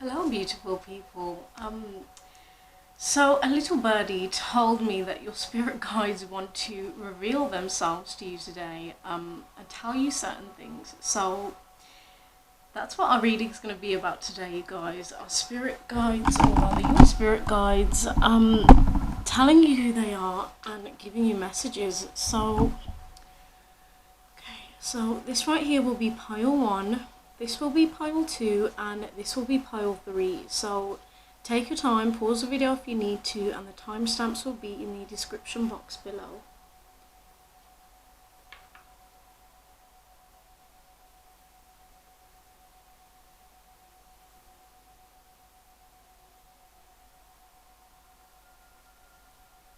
Hello, beautiful people. So a little birdie told me that your spirit guides want to reveal themselves to you today, and tell you certain things. So that's what our reading's going to be about today, you guys. Our spirit guides, or rather your spirit guides, telling you who they are and giving you messages. So this right here will be pile 1, this will be pile 2, and this will be pile 3. So take your time, pause the video if you need to, and the timestamps will be in the description box below.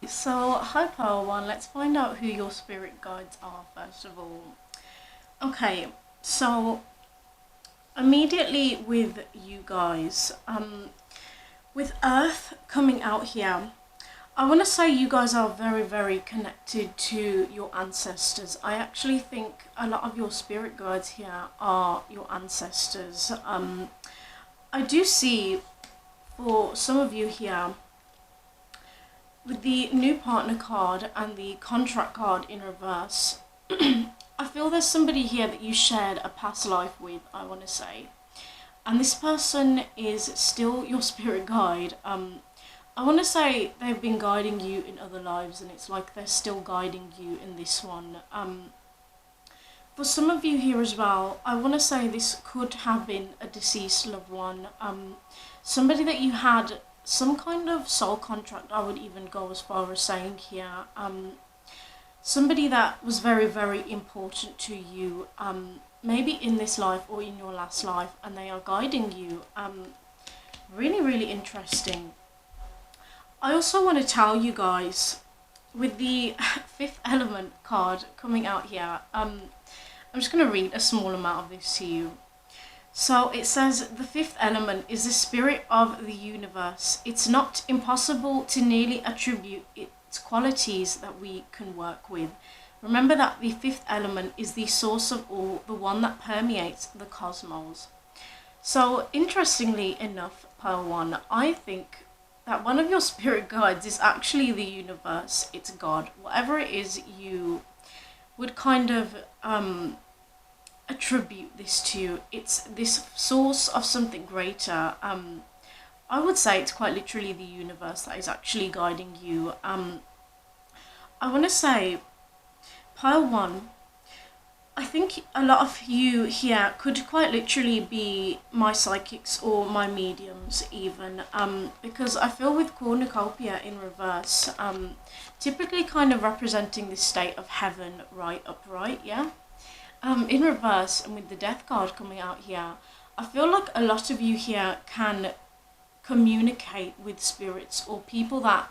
So, hi pile 1, let's find out who your spirit guides are first of all. Okay, so immediately with you guys, with Earth coming out here, I want to say you guys are very, very connected to your ancestors. I actually think a lot of your spirit guides here are your ancestors. I do see for some of you here, with the new partner card and the contract card in reverse, I feel there's somebody here that you shared a past life with, I want to say. And this person is still your spirit guide. I want to say they've been guiding you in other lives, and it's like they're still guiding you in this one. For some of you here as well, I want to say this could have been a deceased loved one. Somebody that you had some kind of soul contract, I would even go as far as saying here. Somebody that was very, very important to you, maybe in this life or in your last life, and they are guiding you. Really, really interesting. I also want to tell you guys, with the fifth element card coming out here, I'm just going to read a small amount of this to you. So it says, the fifth element is the spirit of the universe. It's not impossible to nearly attribute its qualities that we can work with. Remember that the fifth element is the source of all, the one that permeates the cosmos. So interestingly enough, pile 1, I think that one of your spirit guides is actually the universe. It's God. Whatever it is you would kind of attribute this to, it's this source of something greater. I would say it's quite literally the universe that is actually guiding you. I want to say, pile 1, I think a lot of you here could quite literally be my psychics or my mediums even, because I feel with cornucopia in reverse, typically kind of representing this state of heaven right upright, yeah? In reverse, and with the death card coming out here, I feel like a lot of you here can communicate with spirits or people that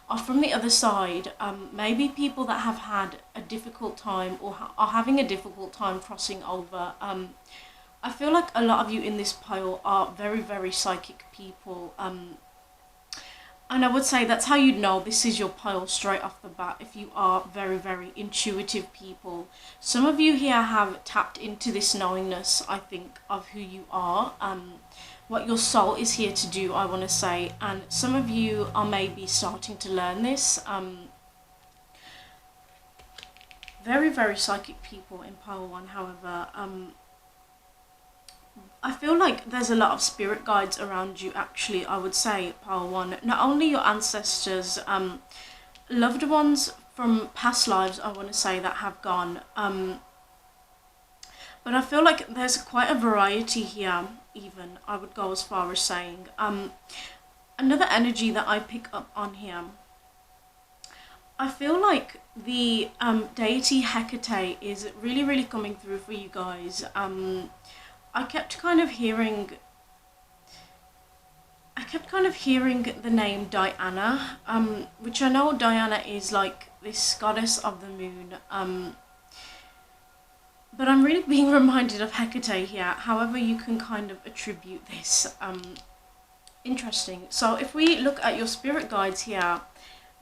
are from the other side, maybe people that have had a difficult time or are having a difficult time crossing over. I feel like a lot of you in this pile are very, very psychic people, and I would say that's how you'd know this is your pile straight off the bat, if you are very, very intuitive people. Some of you here have tapped into this knowingness, I think, of who you are, what your soul is here to do, I want to say. And some of you are maybe starting to learn this. Very, very psychic people in pile 1, however. I feel like there's a lot of spirit guides around you, actually, I would say, pile 1. Not only your ancestors, loved ones from past lives, I want to say, that have gone. But I feel like there's quite a variety here, even, I would go as far as saying. Another energy that I pick up on here, I feel like the deity Hecate is really, really coming through for you guys. I kept kind of hearing the name Diana, which I know Diana is like this goddess of the moon, but I'm really being reminded of Hecate here, however you can kind of attribute this. Interesting. So if we look at your spirit guides here,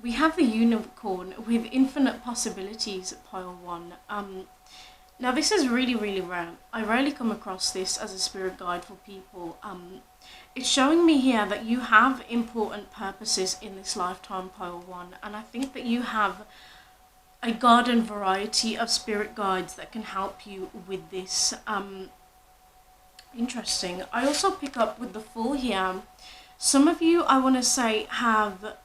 we have the unicorn with infinite possibilities at pile 1. Now this is really, really rare. I rarely come across this as a spirit guide for people. It's showing me here that you have important purposes in this lifetime, pile one, and I think that you have a garden variety of spirit guides that can help you with this. Interesting. I also pick up with the Fool here. Some of you, I want to say, have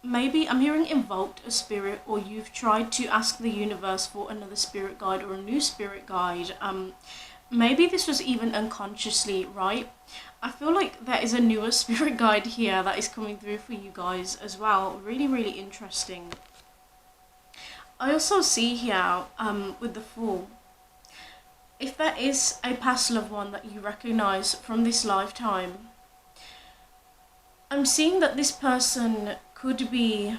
maybe, I'm hearing invoked a spirit, or you've tried to ask the universe for another spirit guide or a new spirit guide. Maybe this was even unconsciously, right? I feel like there is a newer spirit guide here that is coming through for you guys as well. Really, really interesting. I also see here with the Fool, if there is a past loved one that you recognize from this lifetime, I'm seeing that this person could be,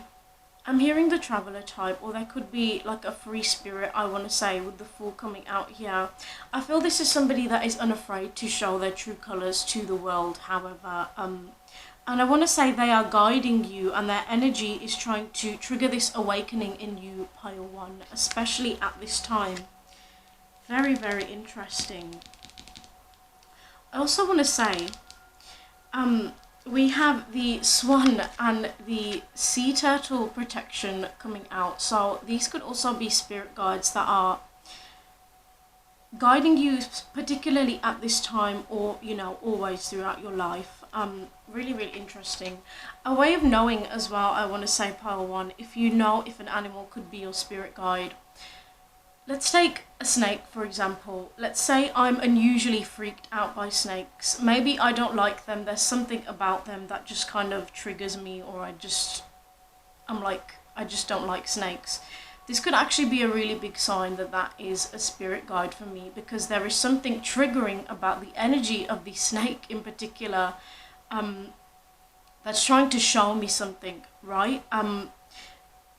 I'm hearing the traveler type, or there could be like a free spirit, I want to say, with the Fool coming out here. I feel this is somebody that is unafraid to show their true colors to the world, however. And I want to say they are guiding you, and their energy is trying to trigger this awakening in you, pile one, especially at this time. Very, very interesting. I also want to say, we have the Swan and the Sea Turtle protection coming out. So these could also be spirit guides that are guiding you, particularly at this time, or, you know, always throughout your life. Really, really interesting. A way of knowing as well, I want to say, pile one, if you know if an animal could be your spirit guide. Let's take a snake, for example. Let's say I'm unusually freaked out by snakes. Maybe I don't like them. There's something about them that just kind of triggers me, or I just don't like snakes. This could actually be a really big sign that that is a spirit guide for me, because there is something triggering about the energy of the snake in particular, that's trying to show me something, right?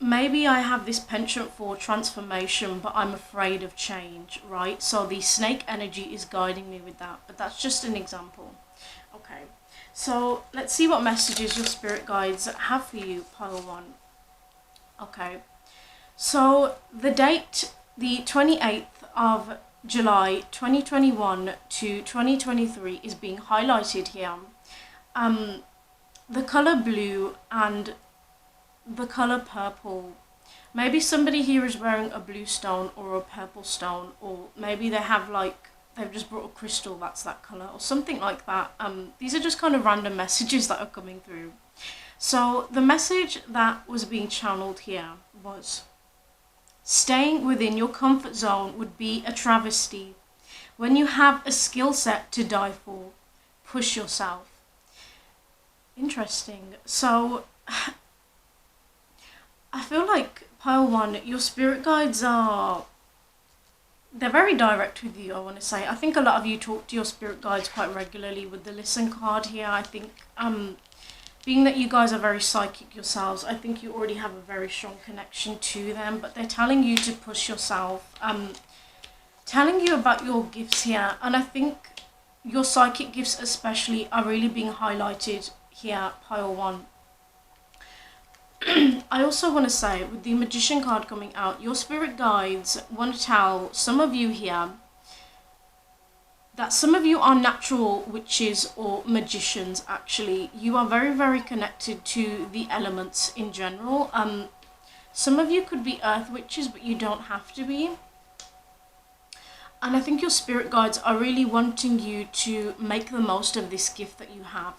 Maybe I have this penchant for transformation, but I'm afraid of change, right? So the snake energy is guiding me with that, but that's just an example. Okay, so let's see what messages your spirit guides have for you, pile one. Okay, so the date, the 28th of July 2021 to 2023 is being highlighted here. The color blue and the color purple. Maybe somebody here is wearing a blue stone or a purple stone, or maybe they have they've just brought a crystal that's that color or something like that. These are just kind of random messages that are coming through. So the message that was being channeled here was, staying within your comfort zone would be a travesty. When you have a skill set to die for, push yourself. Interesting. So I feel like, pile one, your spirit guides they're very direct with you, I want to say. I think a lot of you talk to your spirit guides quite regularly with the listen card here. I think, being that you guys are very psychic yourselves, I think you already have a very strong connection to them, but they're telling you to push yourself, telling you about your gifts here, and I think your psychic gifts especially are really being highlighted here, pile one. I also want to say, with the Magician card coming out, your spirit guides want to tell some of you here that some of you are natural witches or magicians, actually. You are very, very connected to the elements in general. Some of you could be earth witches, but you don't have to be. And I think your spirit guides are really wanting you to make the most of this gift that you have.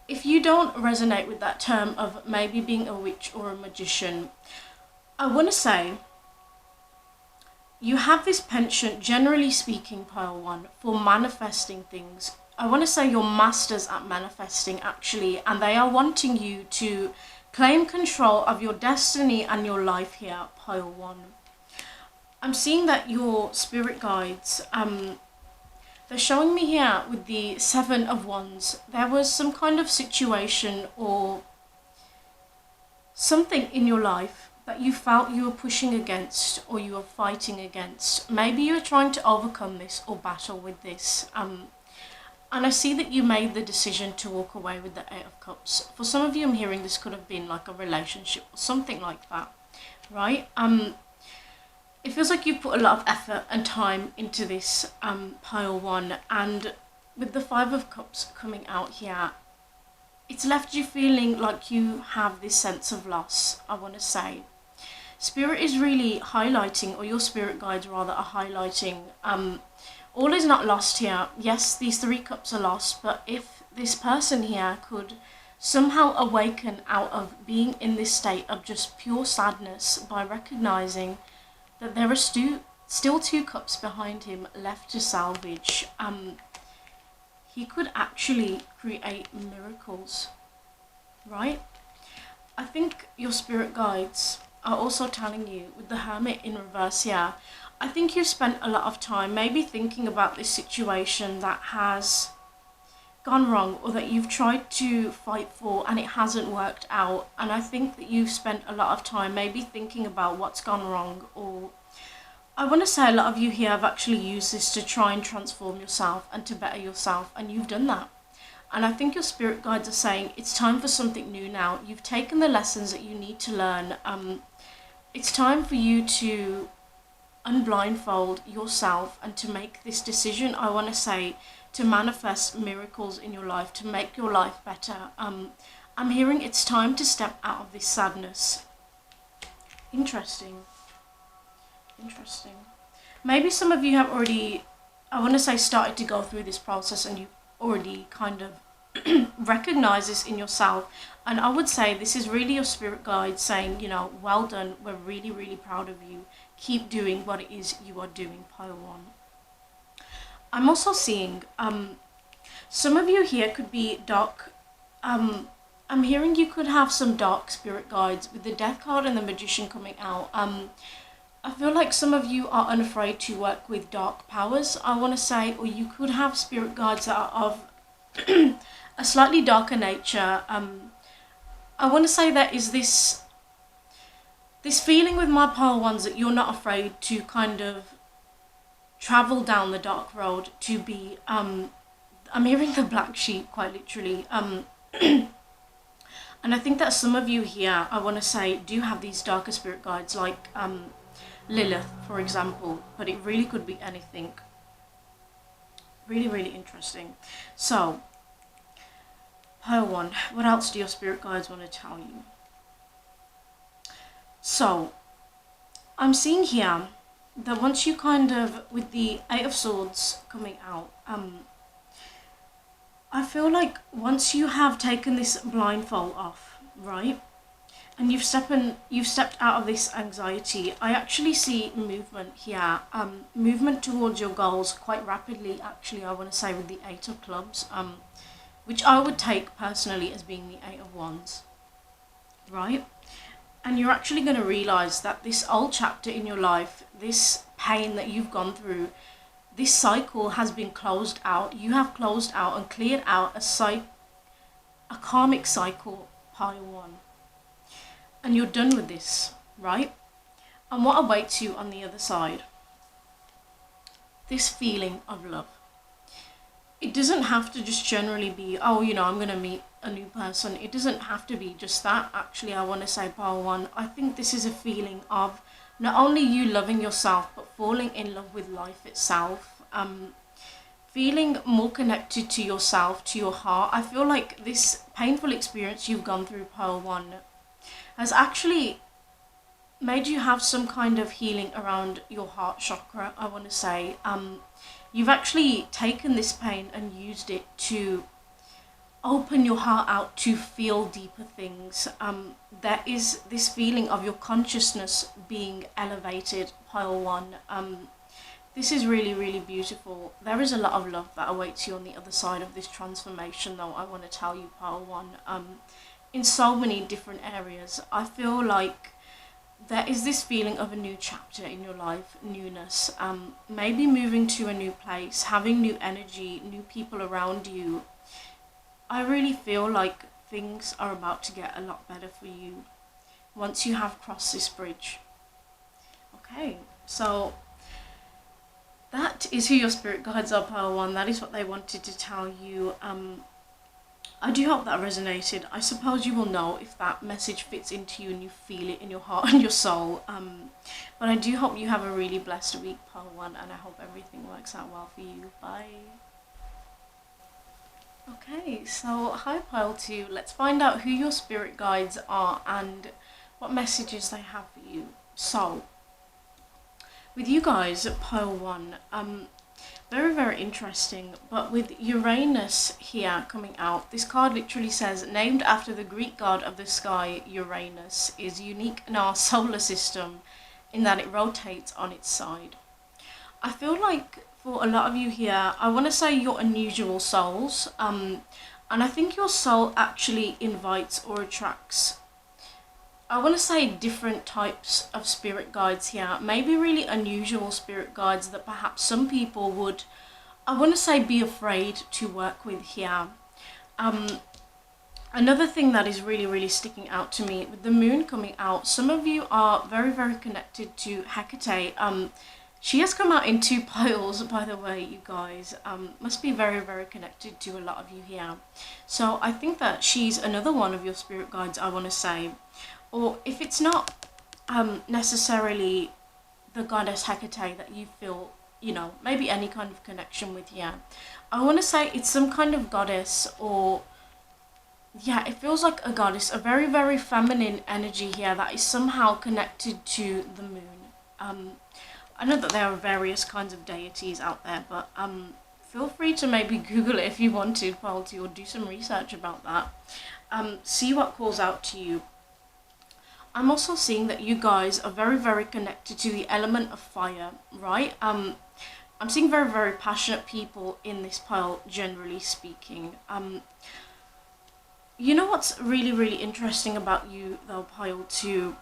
If you don't resonate with that term of maybe being a witch or a magician, I want to say you have this penchant, generally speaking, pile one, for manifesting things. I want to say you're masters at manifesting, actually, and they are wanting you to claim control of your destiny and your life here, pile one. I'm seeing that your spirit guides, they're showing me here with the Seven of Wands, there was some kind of situation or something in your life that you felt you were pushing against or you were fighting against. Maybe you were trying to overcome this or battle with this. And I see that you made the decision to walk away with the Eight of Cups. For some of you, I'm hearing this could have been like a relationship or something like that, right? it feels like you've put a lot of effort and time into this, pile one, and with the Five of Cups coming out here, it's left you feeling like you have this sense of loss, I want to say. Spirit is really highlighting, or your spirit guides rather are highlighting, all is not lost here. Yes, these three cups are lost, but if this person here could somehow awaken out of being in this state of just pure sadness by recognizing that there are still two cups behind him left to salvage, he could actually create miracles, right? I think your spirit guides are also telling you, with the Hermit in reverse here, I think you've spent a lot of time maybe thinking about this situation that has gone wrong, or that you've tried to fight for and it hasn't worked out. And I think that you've spent a lot of time maybe thinking about what's gone wrong, or I want to say a lot of you here have actually used this to try and transform yourself and to better yourself, and you've done that. And I think your spirit guides are saying it's time for something new now. You've taken the lessons that you need to learn. It's time for you to unblindfold yourself and to make this decision, I want to say, to manifest miracles in your life, to make your life better. I'm hearing it's time to step out of this sadness. Interesting. Maybe some of you have already, I want to say, started to go through this process, and you already kind of recognize this in yourself. And I would say this is really your spirit guide saying, you know, well done, we're really, really proud of you. Keep doing what it is you are doing, pile one. I'm also seeing some of you here could be dark. I'm hearing you could have some dark spirit guides with the Death card and the Magician coming out. I feel like some of you are unafraid to work with dark powers, I want to say, or you could have spirit guides that are of a slightly darker nature. I want to say there is this feeling with my pile ones that you're not afraid to kind of travel down the dark road, to be, I'm hearing the black sheep quite literally. And I think that some of you here, I want to say, do have these darker spirit guides, like Lilith, for example, but it really could be anything. Really, really interesting. So, pile one, what else do your spirit guides want to tell you? So, I'm seeing here that once you kind of, with the Eight of Swords coming out, I feel like once you have taken this blindfold off, right, and you've stepped out of this anxiety, I actually see movement here, movement towards your goals quite rapidly, actually, I want to say, with the Eight of Clubs, which I would take personally as being the Eight of Wands, right? And you're actually going to realise that this old chapter in your life, this pain that you've gone through, this cycle has been closed out. You have closed out and cleared out a karmic cycle, pile one. And you're done with this, right? And what awaits you on the other side? This feeling of love. It doesn't have to just generally be, oh, you know, I'm going to meet a new person. It doesn't have to be just that. Actually, I want to say, pile one, I think this is a feeling of not only you loving yourself, but falling in love with life itself. Feeling more connected to yourself, to your heart. I feel like this painful experience you've gone through, pile one, has actually made you have some kind of healing around your heart chakra, I want to say. You've actually taken this pain and used it to open your heart out to feel deeper things. There is this feeling of your consciousness being elevated, pile one. This is really, really beautiful. There is a lot of love that awaits you on the other side of this transformation, though, I want to tell you, pile one. In so many different areas, I feel like there is this feeling of a new chapter in your life, newness, maybe moving to a new place, having new energy, new people around you. I really feel like things are about to get a lot better for you once you have crossed this bridge. Okay, so that is who your spirit guides are, pile one. That is what they wanted to tell you. I do hope that resonated. I suppose you will know if that message fits into you and you feel it in your heart and your soul. But I do hope you have a really blessed week, Pile 1, and I hope everything works out well for you. Bye. Okay, so hi Pile 2. Let's find out who your spirit guides are and what messages they have for you. So, with you guys at Pile 1, very, very interesting. But with Uranus here coming out, this card literally says, named after the Greek god of the sky, Uranus is unique in our solar system in that it rotates on its side. I feel like for a lot of you here, I want to say you're unusual souls. And I think your soul actually invites or attracts, I want to say, different types of spirit guides here. Maybe really unusual spirit guides that perhaps some people would, I want to say, be afraid to work with here. Another thing that is really, really sticking out to me, with the moon coming out, some of you are very, very connected to Hecate. She has come out in 2 piles, by the way, you guys. Must be very, very connected to a lot of you here. So I think that she's another one of your spirit guides, I want to say. Or if it's not necessarily the goddess Hecate that you feel, you know, maybe any kind of connection with here, I want to say it's some kind of goddess, or yeah, it feels like a goddess, a very, very feminine energy here that is somehow connected to the moon. I know that there are various kinds of deities out there, but feel free to maybe Google it if you want to, Quality, or do some research about that. See what calls out to you. I'm also seeing that you guys are very, very connected to the element of fire, right? I'm seeing very, very passionate people in this pile, generally speaking. You know what's really, really interesting about you, though, pile 2?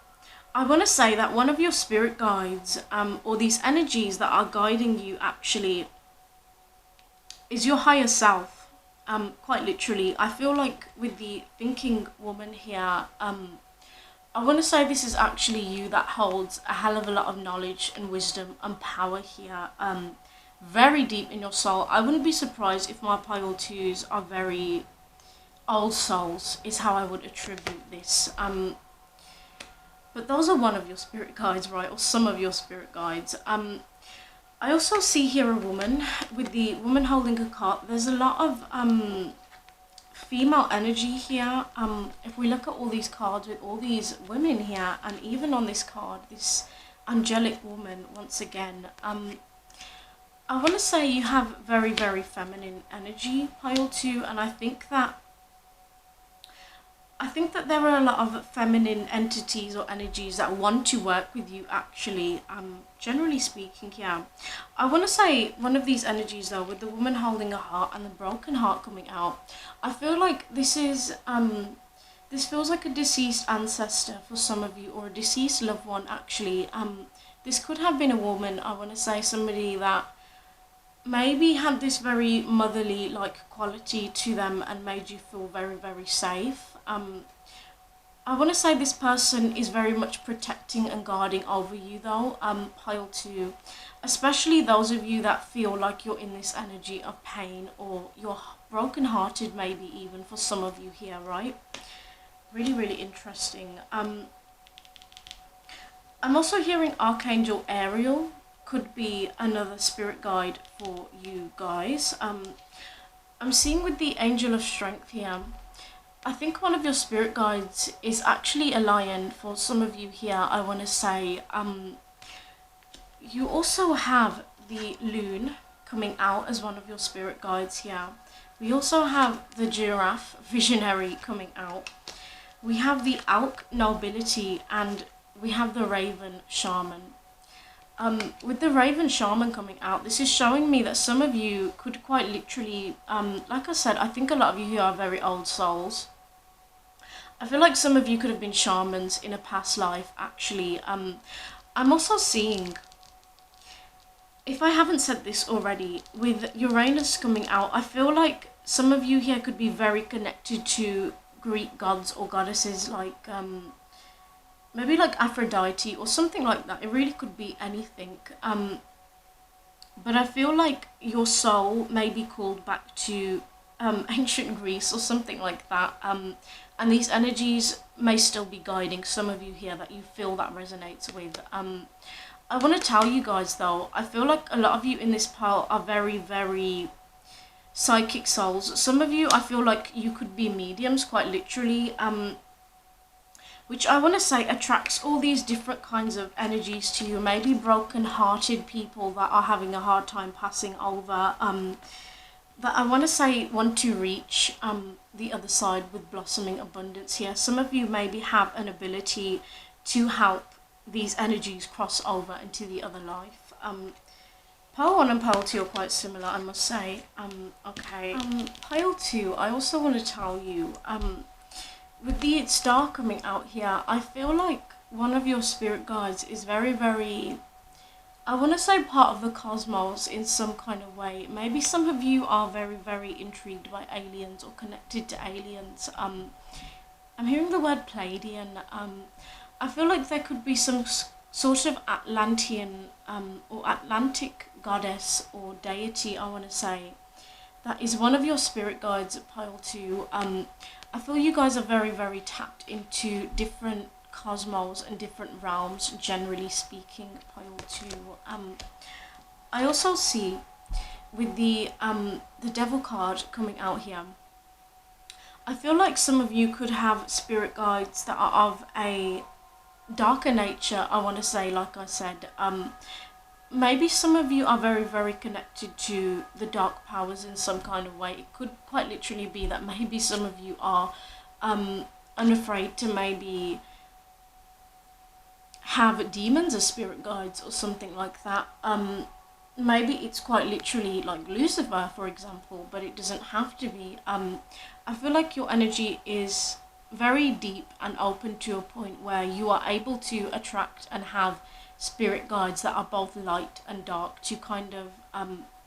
I want to say that one of your spirit guides, or these energies that are guiding you, actually, is your higher self. Quite literally. I feel like with the thinking woman here, I want to say this is actually you that holds a hell of a lot of knowledge and wisdom and power here, very deep in your soul. I wouldn't be surprised if my pile 2s are very old souls, is how I would attribute this. But those are one of your spirit guides, right? Or some of your spirit guides. I also see here a woman, with the woman holding a cup. There's a lot of female energy here. If we look at all these cards with all these women here, and even on this card, this angelic woman, once again, I want to say you have very, very feminine energy, pile 2, and I think that there are a lot of feminine entities or energies that want to work with you, actually, generally speaking, yeah. I want to say one of these energies, though, with the woman holding a heart and the broken heart coming out, I feel like this is, this feels like a deceased ancestor for some of you, or a deceased loved one, actually. This could have been a woman, I want to say, somebody that maybe had this very motherly like quality to them and made you feel very, very safe. I want to say this person is very much protecting and guarding over you, though, pile 2, especially those of you that feel like you're in this energy of pain, or you're broken hearted, maybe even for some of you here, right? Really, really interesting. I'm also hearing Archangel Ariel could be another spirit guide for you guys. I'm seeing with the Angel of Strength here, I think one of your spirit guides is actually a lion for some of you here, I want to say. You also have the loon coming out as one of your spirit guides here. We also have the giraffe visionary coming out. We have the elk nobility, and we have the raven shaman. With the raven shaman coming out, this is showing me that some of you could quite literally, like I said, I think a lot of you here are very old souls. I feel like some of you could have been shamans in a past life, actually. I'm also seeing, if I haven't said this already, with Uranus coming out, I feel like some of you here could be very connected to Greek gods or goddesses, like maybe like Aphrodite or something like that. It really could be anything. But I feel like your soul may be called back to ancient Greece or something like that. And these energies may still be guiding some of you here that you feel that resonates with. I want to tell you guys though, I feel like a lot of you in this pile are very, very psychic souls. Some of you, I feel like you could be mediums, quite literally, which I want to say attracts all these different kinds of energies to you. Maybe broken-hearted people that are having a hard time passing over, that I want to say want to reach the other side with blossoming abundance here. Some of you maybe have an ability to help these energies cross over into the other life. Pile 1 and Pile 2 are quite similar, I must say. Okay. Pile 2, I also want to tell you, with the star coming out here, I feel like one of your spirit guides is very, very, I want to say part of the cosmos in some kind of way. Maybe some of you are very, very intrigued by aliens or connected to aliens. I'm hearing the word Pleiadian. I feel like there could be some sort of Atlantean or Atlantic goddess or deity, I want to say, that is one of your spirit guides at Pile 2. I feel you guys are very, very tapped into different cosmos and different realms, generally speaking, Pile 2. I also see with the Devil card coming out here, I feel like some of you could have spirit guides that are of a darker nature, I want to say, like I said. Maybe some of you are very, very connected to the dark powers in some kind of way. It could quite literally be that maybe some of you are unafraid to maybe have demons as spirit guides or something like that. Maybe it's quite literally like Lucifer, for example, but it doesn't have to be. I feel like your energy is very deep and open to a point where you are able to attract and have spirit guides that are both light and dark to kind of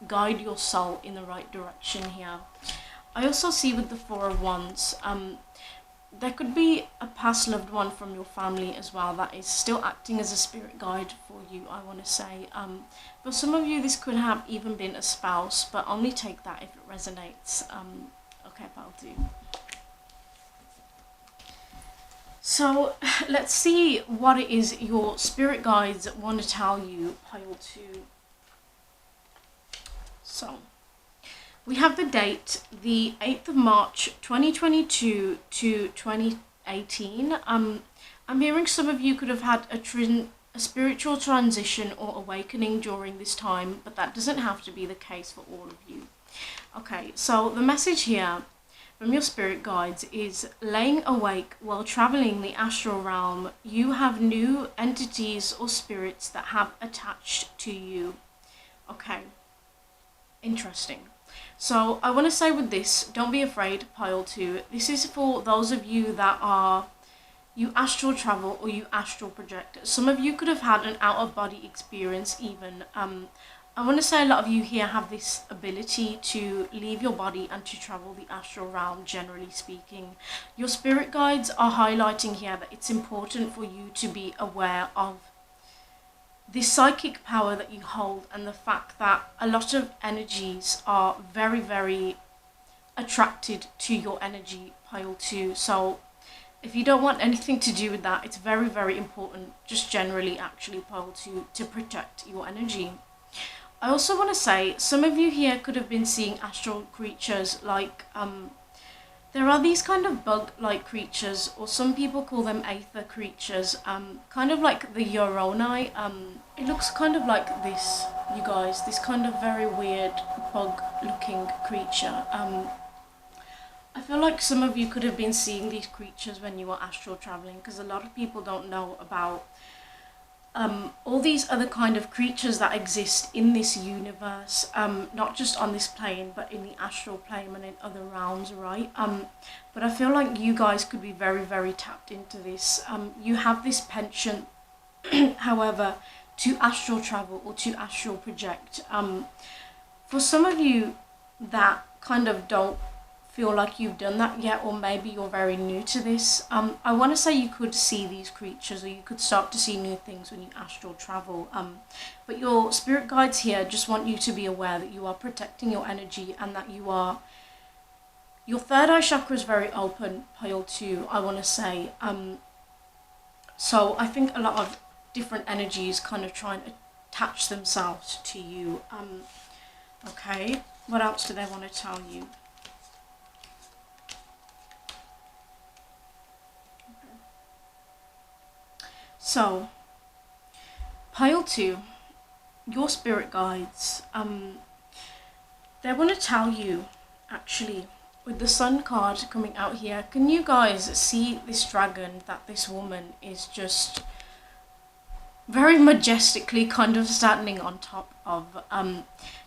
guide your soul in the right direction here. I also see with the Four of Wands, there could be a past loved one from your family as well that is still acting as a spirit guide for you, I want to say. For some of you, this could have even been a spouse, but only take that if it resonates. Okay, I'll do. So let's see what it is your spirit guides want to tell you, Pile 2. So we have the date, the 8th of March 2022 to 2018. I'm hearing some of you could have had a spiritual transition or awakening during this time, but that doesn't have to be the case for all of you. Okay, so the message here from your spirit guides is laying awake while traveling the astral realm. You have new entities or spirits that have attached to you. Okay, interesting. So I want to say with this, don't be afraid, Pile 2. This is for those of you that are, you astral travel or you astral project. Some of you could have had an out-of-body experience even. I want to say a lot of you here have this ability to leave your body and to travel the astral realm, generally speaking. Your spirit guides are highlighting here that it's important for you to be aware of this psychic power that you hold and the fact that a lot of energies are very, very attracted to your energy, Pile 2. So if you don't want anything to do with that, it's very, very important, just generally actually, Pile 2, to protect your energy. I also want to say, some of you here could have been seeing astral creatures like, there are these kind of bug-like creatures, or some people call them aether creatures, kind of like the Yoroni. It looks kind of like this, you guys, this kind of very weird bug-looking creature. I feel like some of you could have been seeing these creatures when you were astral traveling, because a lot of people don't know about all these other kind of creatures that exist in this universe, not just on this plane, but in the astral plane and in other realms, right? But I feel like you guys could be very, very tapped into this. You have this penchant, however, to astral travel or to astral project. For some of you that kind of don't feel like you've done that yet, or maybe you're very new to this, I want to say you could see these creatures, or you could start to see new things when you astral travel, but your spirit guides here just want you to be aware that you are protecting your energy and that you are Your third eye chakra is very open, pile 2, I want to say. So I think a lot of different energies kind of try and attach themselves to you. Okay, what else do they want to tell you? Okay. So, pile 2, your spirit guides, they want to tell you, actually, with the Sun card coming out here, can you guys see this dragon that this woman is just very majestically kind of standing on top of?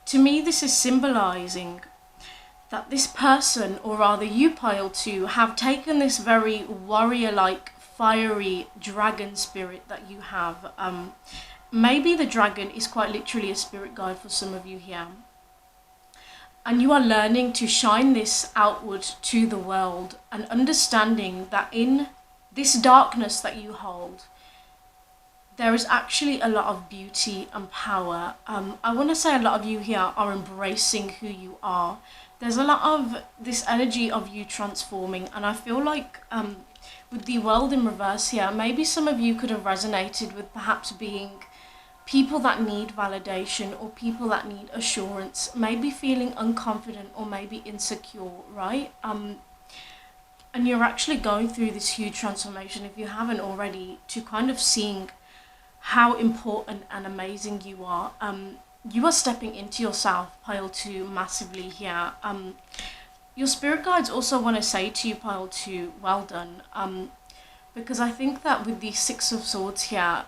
To me, this is symbolizing that this person, or rather you, pile 2, have taken this very warrior-like, fiery dragon spirit that you have. Maybe the dragon is quite literally a spirit guide for some of you here. And you are learning to shine this outward to the world and understanding that in this darkness that you hold, there is actually a lot of beauty and power. I want to say a lot of you here are embracing who you are. There's a lot of this energy of you transforming, and I feel like with the world in reverse here, maybe some of you could have resonated with perhaps being people that need validation or people that need assurance, maybe feeling unconfident or maybe insecure, right? And you're actually going through this huge transformation, if you haven't already, to kind of seeing how important and amazing you are. You are stepping into yourself, pile 2, massively here. Your spirit guides also want to say to you, pile 2, well done. Because I think that with the 6 of Swords here,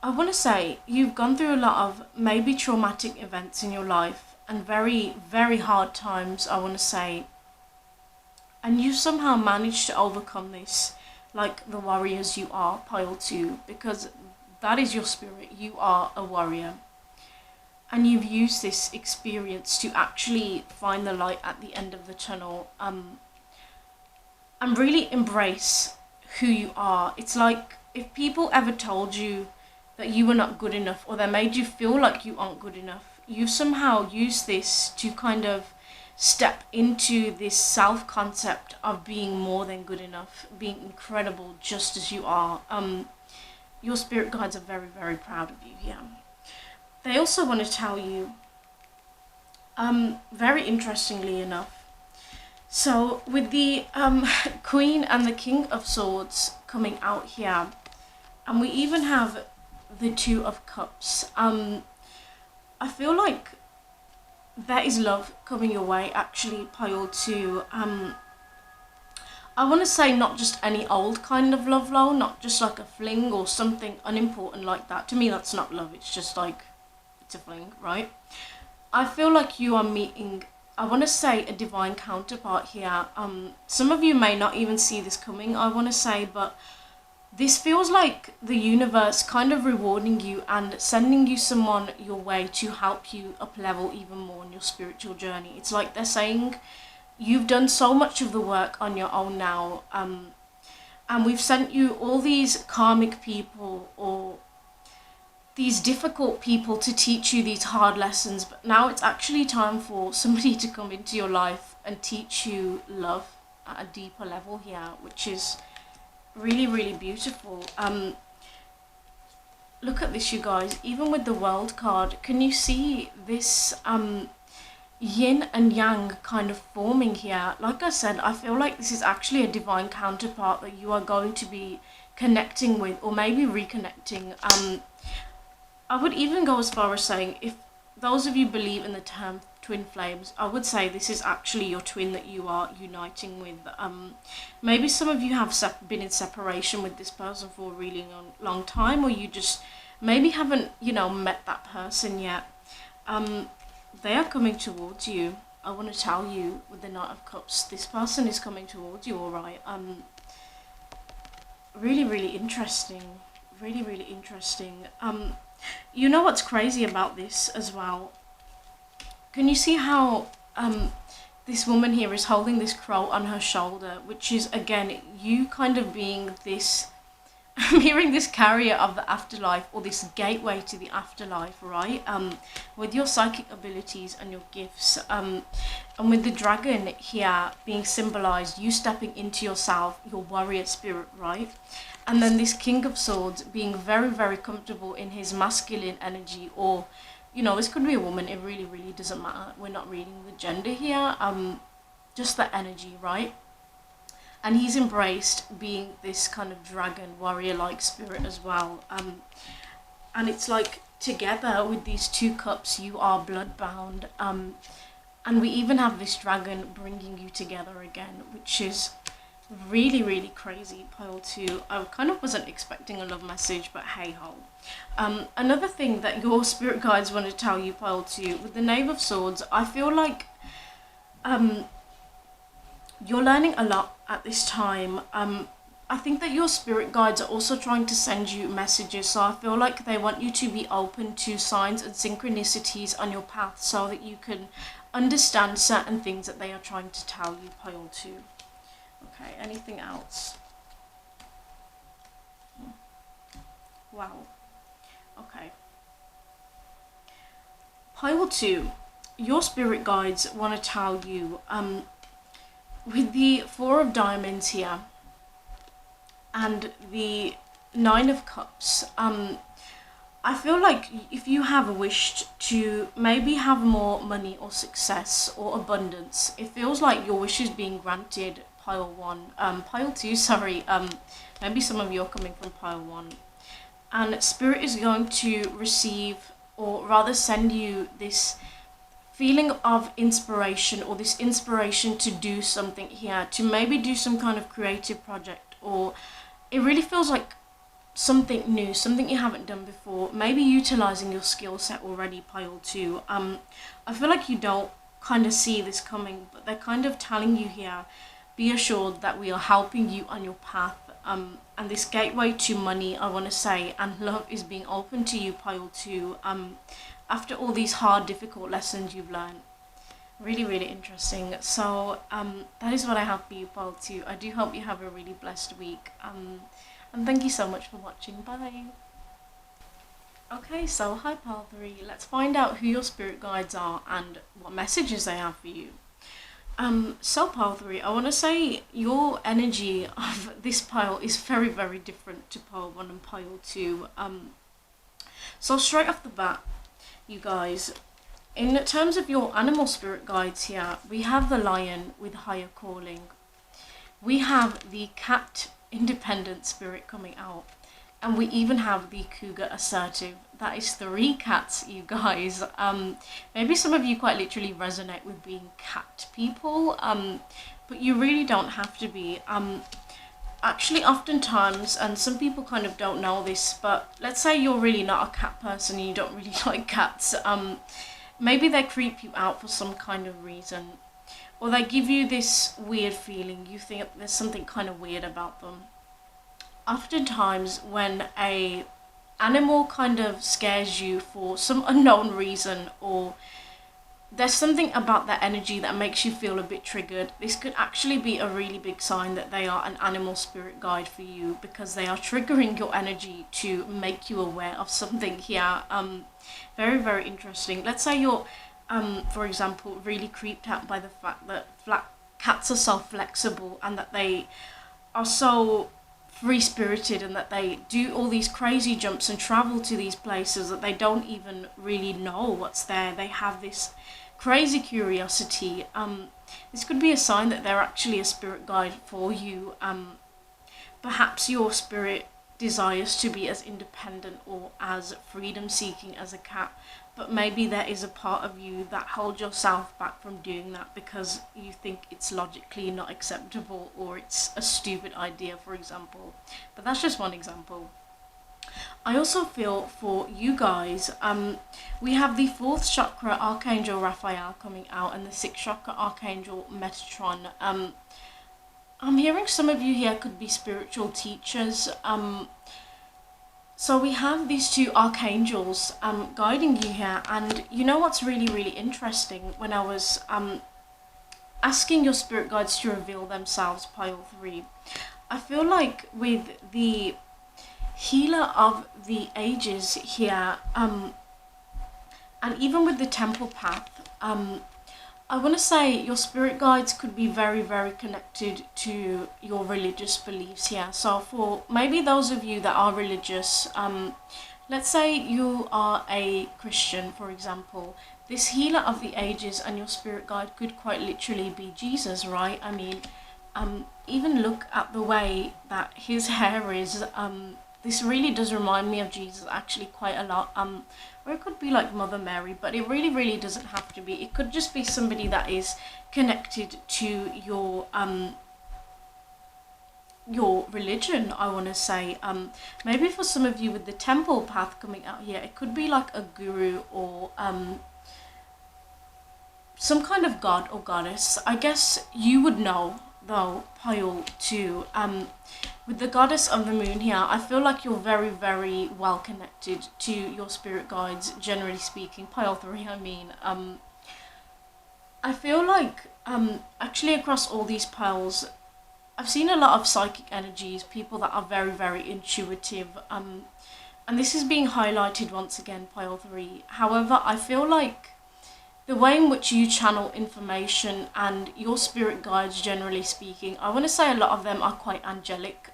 I want to say you've gone through a lot of maybe traumatic events in your life and very, very hard times, I want to say. And you somehow managed to overcome this like the warriors you are, pile 2, because that is your spirit. You are a warrior. And you've used this experience to actually find the light at the end of the tunnel. And really embrace who you are. It's like if people ever told you that you were not good enough, or they made you feel like you aren't good enough, you've somehow used this to kind of step into this self-concept of being more than good enough, being incredible just as you are. Your spirit guides are very, very proud of you here. They also want to tell you, very interestingly enough, so with the Queen and the King of Swords coming out here, and we even have the 2 of Cups, I feel like there is love coming your way, actually, pile 2. I want to say not just any old kind of love, though, not just like a fling or something unimportant like that. To me, that's not love, it's just like, it's a fling, right? I feel like you are meeting, I want to say, a divine counterpart here. Some of you may not even see this coming, I want to say, but this feels like the universe kind of rewarding you and sending you someone your way to help you up level even more in your spiritual journey. It's like they're saying, you've done so much of the work on your own now, and we've sent you all these karmic people or these difficult people to teach you these hard lessons, but now it's actually time for somebody to come into your life and teach you love at a deeper level here, which is really, really beautiful. Look at this, you guys. Even with the World card, can you see this yin and yang kind of forming here? Like I said, I feel like this is actually a divine counterpart that you are going to be connecting with, or maybe reconnecting. I would even go as far as saying, if those of you believe in the term twin flames, I would say this is actually your twin that you are uniting with. Maybe some of you have been in separation with this person for a really long time, or you just maybe haven't, met that person yet. They are coming towards you. I want to tell you, with the Knight of Cups, this person is coming towards you, alright. Really, really interesting. Really, really interesting. You know what's crazy about this as well? Can you see how this woman here is holding this crow on her shoulder, which is, again, you kind of being this I'm hearing this carrier of the afterlife, or this gateway to the afterlife, right? With your psychic abilities and your gifts, and with the dragon here being symbolized, you stepping into yourself, your warrior spirit, right? And then this King of Swords being very, very comfortable in his masculine energy, or, you know, this could be a woman. It really, really doesn't matter. We're not reading the gender here. Just the energy, right? And he's embraced being this kind of dragon warrior-like spirit as well. And it's like, together with these two cups, you are bloodbound. And we even have this dragon bringing you together again, which is really, really crazy. Pile 2. I kind of wasn't expecting a love message, but hey ho. Another thing that your spirit guides want to tell you, Pile 2, with the Knave of Swords, I feel like you're learning a lot at this time. I think that your spirit guides are also trying to send you messages, so I feel like they want you to be open to signs and synchronicities on your path so that you can understand certain things that they are trying to tell you, Pile 2. Okay, anything else? Wow. Okay. Pile 2, your spirit guides want to tell you, with the Four of Diamonds here and the Nine of Cups, I feel like if you have wished to maybe have more money or success or abundance, it feels like your wish is being granted, Pile 1. Pile 2, sorry, maybe some of you are coming from Pile 1. And Spirit is going to receive, or rather send you this feeling of inspiration, or this inspiration to do something here, to maybe do some kind of creative project, or it really feels like something new, something you haven't done before, maybe utilizing your skill set already, Pile 2. I feel like you don't kind of see this coming, but they're kind of telling you here, be assured that we are helping you on your path, and this gateway to money, I want to say, and love is being open to you, Pile 2, after all these hard, difficult lessons you've learned. Really, really interesting. So that is what I have for you, Pile 2. I do hope you have a really blessed week. And thank you so much for watching. Bye. Okay, so hi Pile 3. Let's find out who your spirit guides are and what messages they have for you. So Pile 3, I want to say your energy of this pile is very, very different to Pile 1 and Pile 2. So straight off the bat, you guys, in terms of your animal spirit guides here, we have the lion with higher calling. We have the cat independent spirit coming out. And we even have the cougar assertive. That is 3 cats, you guys. Maybe some of you quite literally resonate with being cat people, but you really don't have to be. Actually, oftentimes, and some people kind of don't know this, but let's say you're really not a cat person and you don't really like cats. Maybe they creep you out for some kind of reason, or they give you this weird feeling. You think there's something kind of weird about them. Oftentimes, when a animal kind of scares you for some unknown reason, or there's something about that energy that makes you feel a bit triggered, this could actually be a really big sign that they are an animal spirit guide for you, because they are triggering your energy to make you aware of something here. Very, very interesting. Let's say you're, for example, really creeped out by the fact that cats are so flexible and that they are so free-spirited, and that they do all these crazy jumps and travel to these places that they don't even really know what's there. They have this crazy curiosity. This could be a sign that they're actually a spirit guide for you. Perhaps your spirit desires to be as independent or as freedom-seeking as a cat, but maybe there is a part of you that holds yourself back from doing that because you think it's logically not acceptable, or it's a stupid idea, for example. But that's just one example. I also feel for you guys, we have the 4th chakra Archangel Raphael coming out and the 6th chakra Archangel Metatron. I'm hearing some of you here could be spiritual teachers. So we have these 2 archangels guiding you here, and you know what's really, really interesting? When I was asking your spirit guides to reveal themselves, Pile 3, I feel like with the healer of the ages here, and even with the temple path, I want to say your spirit guides could be very, very connected to your religious beliefs here. So for maybe those of you that are religious, let's say you are a Christian, for example, this healer of the ages and your spirit guide could quite literally be Jesus, right? I mean, even look at the way that his hair is. This really does remind me of Jesus actually quite a lot. Or it could be like Mother Mary, but it really, really doesn't have to be. It could just be somebody that is connected to your religion, I want to say. Maybe for some of you with the temple path coming out here, it could be like a guru or some kind of god or goddess. I guess you would know though, Pile, to with the goddess of the moon here, I feel like you're very, very well connected to your spirit guides, generally speaking. Pile 3, I mean. I feel like actually across all these piles, I've seen a lot of psychic energies, people that are very, very intuitive, and this is being highlighted once again, Pile 3. However, I feel like the way in which you channel information and your spirit guides, generally speaking, I want to say a lot of them are quite angelic.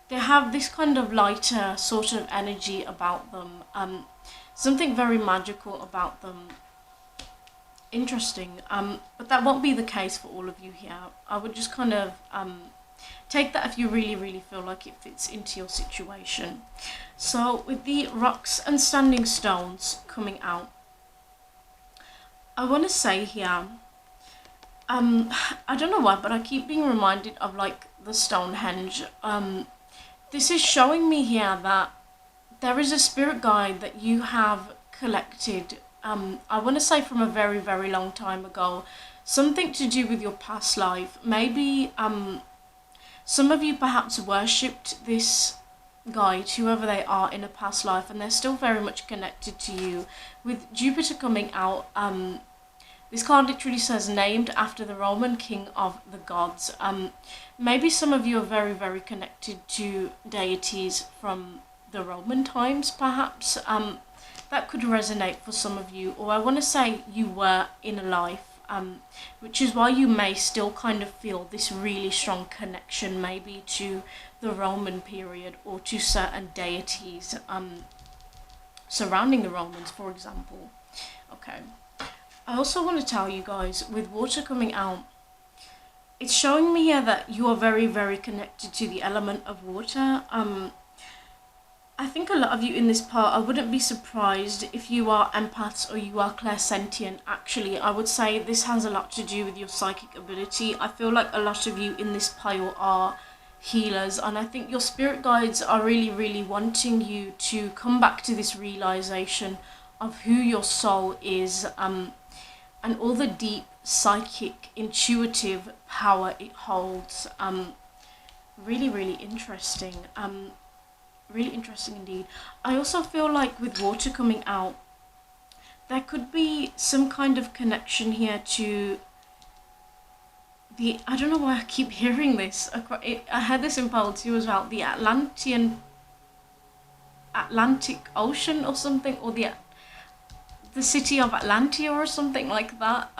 They have this kind of lighter sort of energy about them, something very magical about them. Interesting, but that won't be the case for all of you here. I would just kind of take that if you really, really feel like it fits into your situation. So with the rocks and standing stones coming out, I want to say here, I don't know why, but I keep being reminded of like the Stonehenge. This is showing me here that there is a spirit guide that you have collected, I want to say from a very, very long time ago, something to do with your past life. Maybe some of you perhaps worshipped this guide, whoever they are, in a past life, and they're still very much connected to you. With Jupiter coming out, this card literally says named after the Roman king of the gods. Maybe some of you are very, very connected to deities from the Roman times, perhaps. That could resonate for some of you, or I want to say you were in a life, which is why you may still kind of feel this really strong connection maybe to the Roman period or to certain deities surrounding the Romans, for example. Okay. I also want to tell you guys, with water coming out, it's showing me here that you are very, very connected to the element of water. I think a lot of you in this part, I wouldn't be surprised if you are empaths or you are clairsentient. Actually, I would say this has a lot to do with your psychic ability. I feel like a lot of you in this pile are healers, and I think your spirit guides are really, really wanting you to come back to this realization of who your soul is, and all the deep psychic intuitive power it holds. Really, really interesting. Really interesting indeed. I also feel like with water coming out, there could be some kind of connection here to the, I don't know why I keep hearing this, I had this in Pile 2 as well, the Atlantic Ocean or something, or the city of Atlantia or something like that.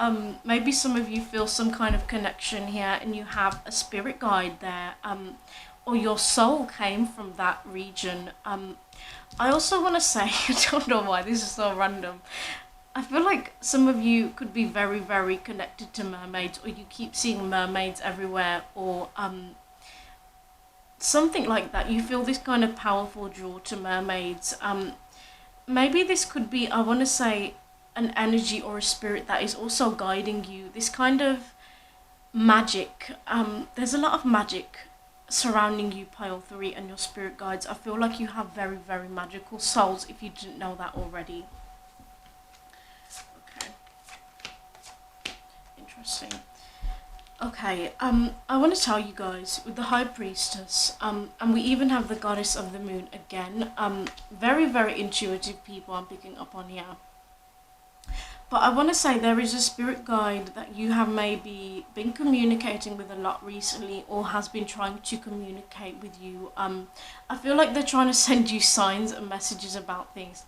Maybe some of you feel some kind of connection here and you have a spirit guide there, or your soul came from that region. I also want to say, I don't know why, this is so random, I feel like some of you could be very, very connected to mermaids, or you keep seeing mermaids everywhere, or something like that. You feel this kind of powerful draw to mermaids. Maybe this could be, I want to say, an energy or a spirit that is also guiding you. This kind of magic. There's a lot of magic surrounding you, Pile 3, and your spirit guides. I feel like you have very, very magical souls, if you didn't know that already. Okay. Interesting. Okay, I want to tell you guys, with the High Priestess, and we even have the Goddess of the Moon again, very, very intuitive people I'm picking up on here. But I want to say there is a spirit guide that you have maybe been communicating with a lot recently, or has been trying to communicate with you. I feel like they're trying to send you signs and messages about things.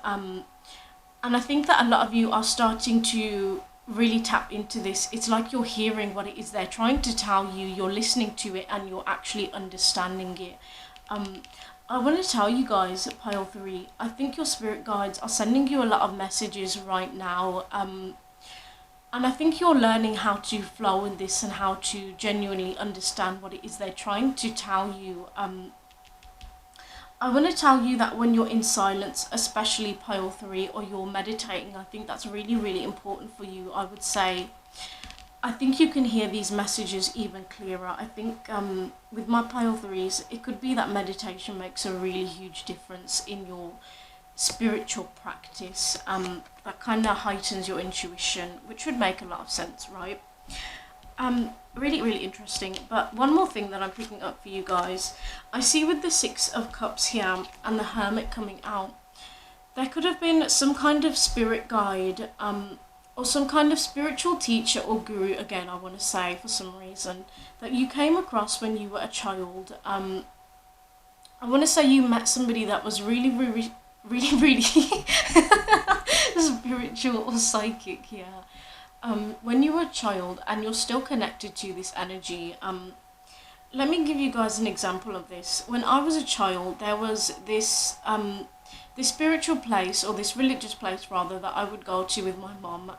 And I think that a lot of you are starting to really tap into this. It's like you're hearing what it is they're trying to tell you, you're listening to it, and you're actually understanding it. Um, I want to tell you guys, pile 3, I think your spirit guides are sending you a lot of messages right now. And I think you're learning how to flow in this and how to genuinely understand what it is they're trying to tell you. I want to tell you that when you're in silence, especially pile 3, or you're meditating, I think that's really, really important for you. I would say, I think you can hear these messages even clearer. I think with my pile 3s, it could be that meditation makes a really huge difference in your spiritual practice. That kind of heightens your intuition, which would make a lot of sense, right? Really, really interesting. But one more thing that I'm picking up for you guys, I see with the 6 of Cups here and the Hermit coming out, there could have been some kind of spirit guide, or some kind of spiritual teacher or guru, again, I want to say, for some reason, that you came across when you were a child. I want to say you met somebody that was really, really, really, really spiritual or psychic here. When you were a child and you're still connected to this energy, let me give you guys an example of this. When I was a child, there was this spiritual place, or this religious place rather, that I would go to with my mom.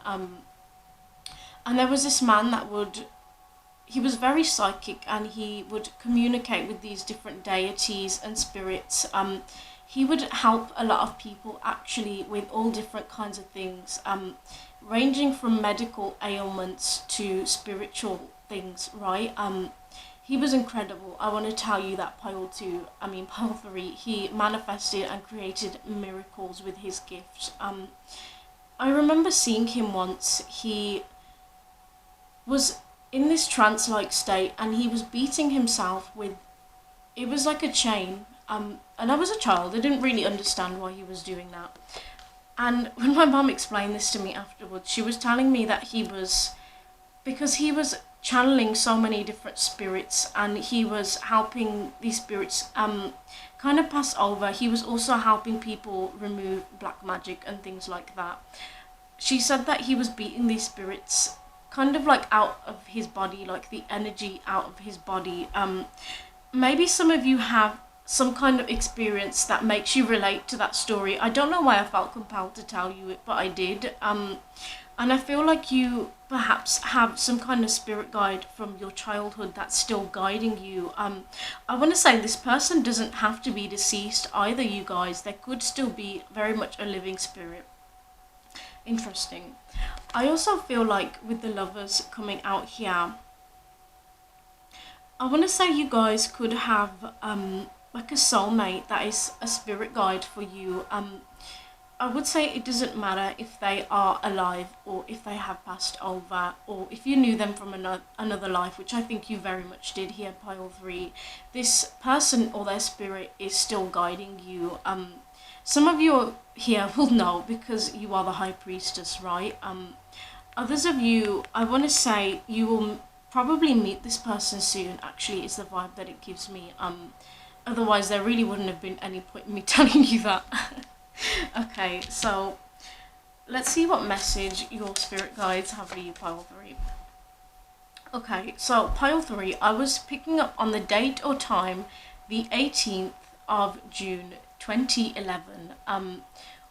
And there was this man that he was very psychic, and he would communicate with these different deities and spirits. He would help a lot of people actually with all different kinds of things, ranging from medical ailments to spiritual things, right? He was incredible. I want to tell you that pile 3, he manifested and created miracles with his gifts. I remember seeing him once. He was in this trance-like state, and he was beating himself with, it was like a chain. And I was a child, I didn't really understand why he was doing that. And when my mum explained this to me afterwards, she was telling me that because he was channeling so many different spirits, and he was helping these spirits kind of pass over. He was also helping people remove black magic and things like that. She said that he was beating these spirits kind of like out of his body, like the energy out of his body. Maybe some of you have some kind of experience that makes you relate to that story. I don't know why I felt compelled to tell you it, but I did. And I feel like you perhaps have some kind of spirit guide from your childhood that's still guiding you. I want to say this person doesn't have to be deceased either, you guys. They could still be very much a living spirit. Interesting. I also feel like with the Lovers coming out here, I want to say you guys could have like a soulmate that is a spirit guide for you. I would say it doesn't matter if they are alive or if they have passed over, or if you knew them from another life, which I think you very much did here, pile 3. This person or their spirit is still guiding you. Some of you here will know because you are the High Priestess, right? Others of you, I want to say you will probably meet this person soon, actually, is the vibe that it gives me. Otherwise, there really wouldn't have been any point in me telling you that. Okay, so let's see what message your spirit guides have for you, pile 3. Okay, so pile 3, I was picking up on the date or time, the 18th of June 2011.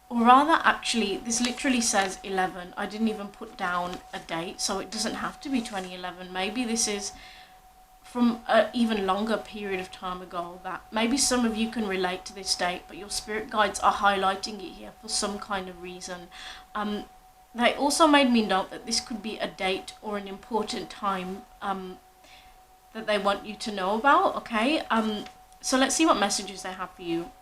Or rather, actually, this literally says 11. I didn't even put down a date, so it doesn't have to be 2011. Maybe this is from an even longer period of time ago, that maybe some of you can relate to this date, but your spirit guides are highlighting it here for some kind of reason. They also made me note that this could be a date or an important time that they want you to know about, okay? So let's see what messages they have for you.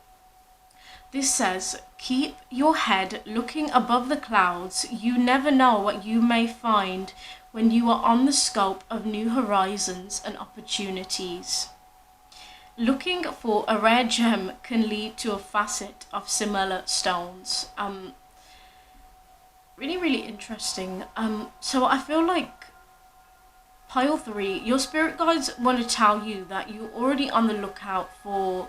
This says, keep your head looking above the clouds. You never know what you may find when you are on the scope of new horizons and opportunities. Looking for a rare gem can lead to a facet of similar stones. Really, really interesting. So I feel like pile three, your spirit guides want to tell you that you're already on the lookout for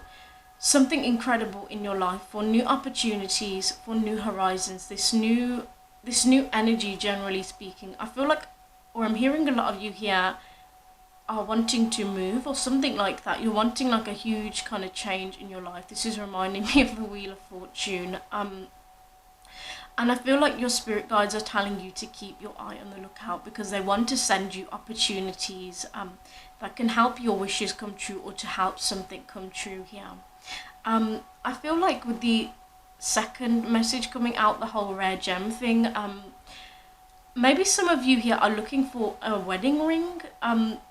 something incredible in your life, for new opportunities, for new horizons, this new energy. Generally speaking, I feel like, or I'm hearing a lot of you here are wanting to move or something like that. You're wanting like a huge kind of change in your life. This is reminding me of the Wheel of Fortune. And I feel like your spirit guides are telling you to keep your eye on the lookout because they want to send you opportunities that can help your wishes come true or to help something come true here. I feel like with the second message coming out, the whole rare gem thing, maybe some of you here are looking for a wedding ring.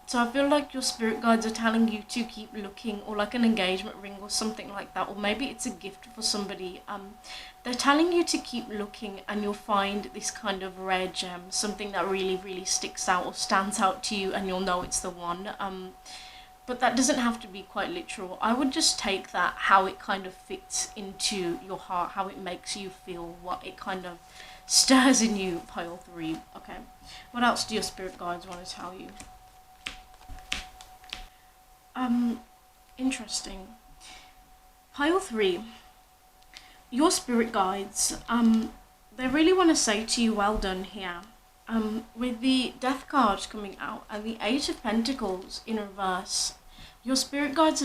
So I feel like your spirit guides are telling you to keep looking, or like an engagement ring or something like that, or maybe it's a gift for somebody. They're telling you to keep looking and you'll find this kind of rare gem, something that really, really sticks out or stands out to you, and you'll know it's the one. But that doesn't have to be quite literal. I would just take that how it kind of fits into your heart, how it makes you feel, what it kind of stirs in you, pile three. Okay. What else do your spirit guides want to tell you? Interesting. Pile three. Your spirit guides, they really want to say to you, well done here. With the Death card coming out and the Eight of Pentacles in reverse, your spirit guides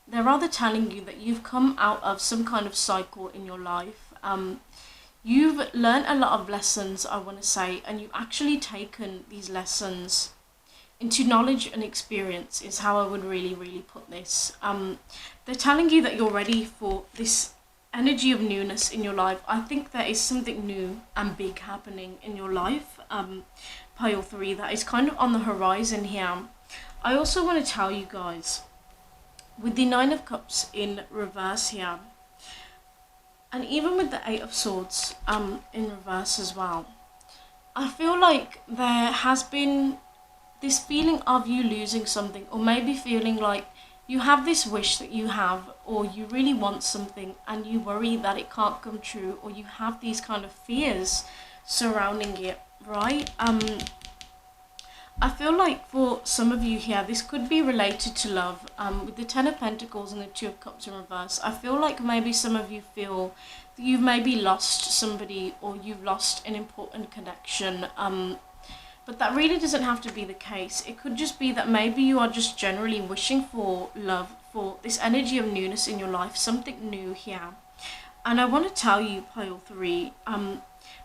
they're rather telling you that you've come out of some kind of cycle in your life. You've learned a lot of lessons, I want to say, and you've actually taken these lessons into knowledge and experience, is how I would really, really put this. They're telling you that you're ready for this energy of newness in your life. I think there is something new and big happening in your life, pile three, that is kind of on the horizon here. I also want to tell you guys, with the Nine of Cups in reverse here, and even with the Eight of Swords in reverse as well, I feel like there has been this feeling of you losing something, or maybe feeling like you have this wish that you have, or you really want something and you worry that it can't come true, or you have these kind of fears surrounding it, right? I feel like for some of you here, this could be related to love. With the Ten of Pentacles and the Two of Cups in reverse, I feel like maybe some of you feel that you've maybe lost somebody, or you've lost an important connection. But that really doesn't have to be the case. It could just be that maybe you are just generally wishing for love, for this energy of newness in your life, something new here. And I want to tell you, pile three,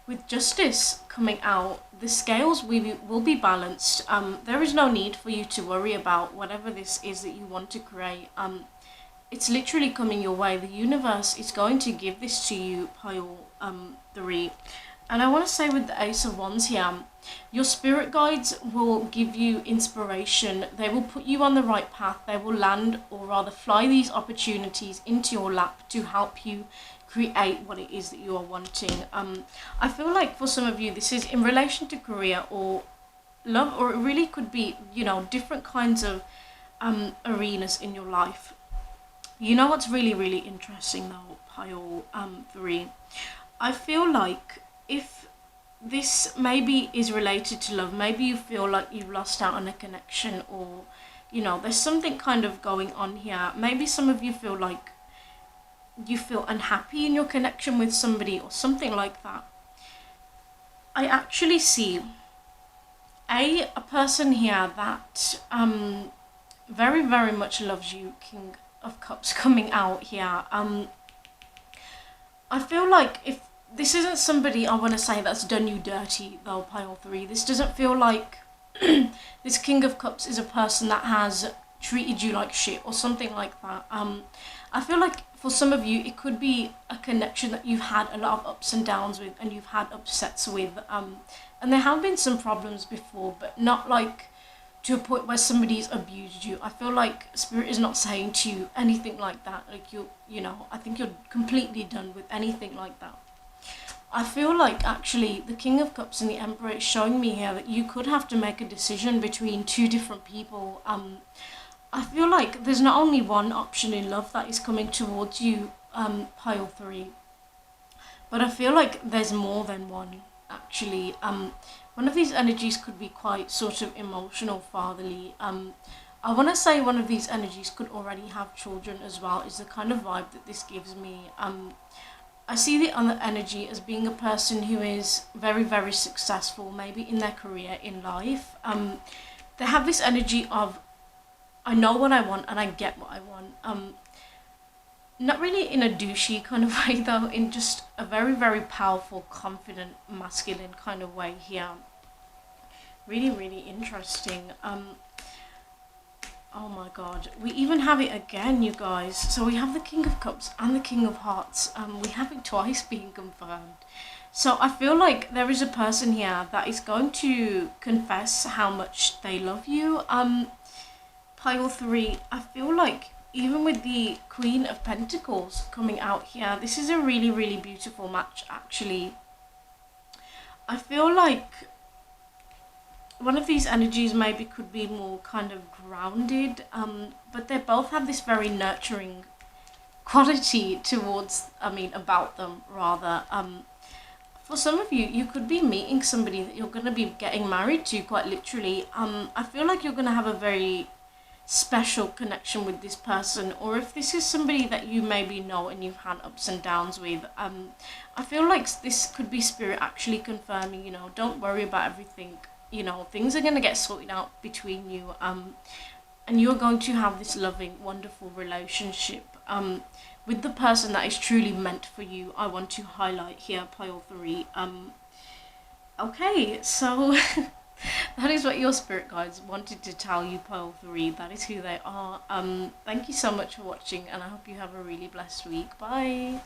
with justice coming out, the scales will be balanced. There is no need for you to worry about whatever this is that you want to create. It's literally coming your way. The universe is going to give this to you, pile three. And I want to say with the Ace of Wands here, your spirit guides will give you inspiration. They will put you on the right path. They will land, or rather fly, these opportunities into your lap to help you create what it is that you are wanting. I feel like for some of you, this is in relation to career or love, or it really could be, different kinds of arenas in your life. You know what's really, really interesting though, pile three? I feel like if this maybe is related to love, maybe you feel like you've lost out on a connection, or there's something kind of going on here. Maybe some of you feel like you feel unhappy in your connection with somebody or something like that. I actually see a person here that very, very much loves you, King of Cups coming out here. I feel like if this isn't somebody, I want to say, that's done you dirty though, pile three. This doesn't feel like this King of Cups is a person that has treated you like shit or something like that. I feel like for some of you, it could be a connection that you've had a lot of ups and downs with, and you've had upsets with. And there have been some problems before, but not like to a point where somebody's abused you. I feel like Spirit is not saying to you anything like that. Like I think you're completely done with anything like that. I feel like actually the King of Cups and the Emperor is showing me here that you could have to make a decision between two different people. I feel like there's not only one option in love that is coming towards you, pile three. but I feel like there's more than one actually. One of these energies could be quite sort of emotional, fatherly. I want to say one of these energies could already have children as well, is the kind of vibe that this gives me. I see the other energy as being a person who is very, very successful, maybe in their career, in life. They have this energy of, I know what I want and I get what I want. Not really in a douchey kind of way though, in just a very, very powerful, confident, masculine kind of way here. Really, really interesting. Oh my god, we even have it again, you guys. So we have the King of Cups and the King of Hearts. We have it twice being confirmed. So I feel like there is a person here that is going to confess how much they love you. Pile 3, I feel like even with the Queen of Pentacles coming out here, this is a really, really beautiful match actually. I feel like one of these energies maybe could be more kind of grounded, but they both have this very nurturing quality towards, about them rather. For some of you, you could be meeting somebody that you're going to be getting married to, quite literally. I feel like you're going to have a very special connection with this person, or if this is somebody that you maybe know and you've had ups and downs with, I feel like this could be spirit actually confirming, don't worry about everything. Things are going to get sorted out between you, and you're going to have this loving, wonderful relationship with the person that is truly meant for you. I want to highlight here, pile 3. Okay, so that is what your spirit guides wanted to tell you, pile 3. That is who they are. Thank you so much for watching, and I hope you have a really blessed week. Bye.